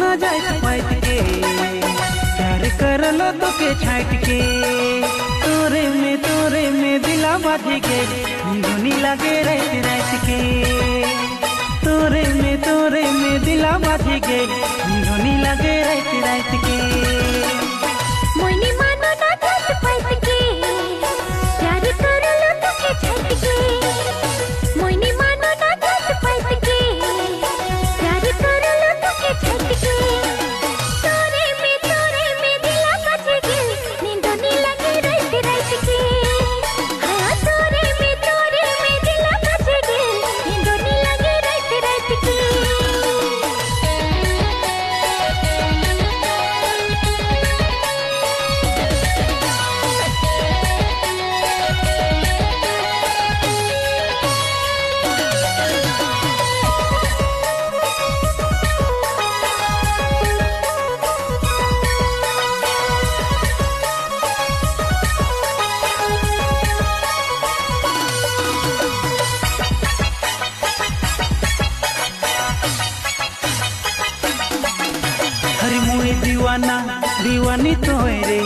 ना जाए फाइट के प्यार कर लो तो के छाट के तोरे में दिला बाजी के धुनी लगे रात रात के तोरे में दिला बाजी के धुनी लगे रात रात के मोइनी मानो ना जाए फाइट के प्यार कर लो तो के छाट के मोइनी मानो ना जाए फाइट के प्यार कर लो तो के छाट के तोरे में दिला बाजी के नींदनी लगे रात रात के हाँ तोरे में दिला बाजी के नींदनी लगे रात रात के हरी मुई दीवाना दीवानी तो रे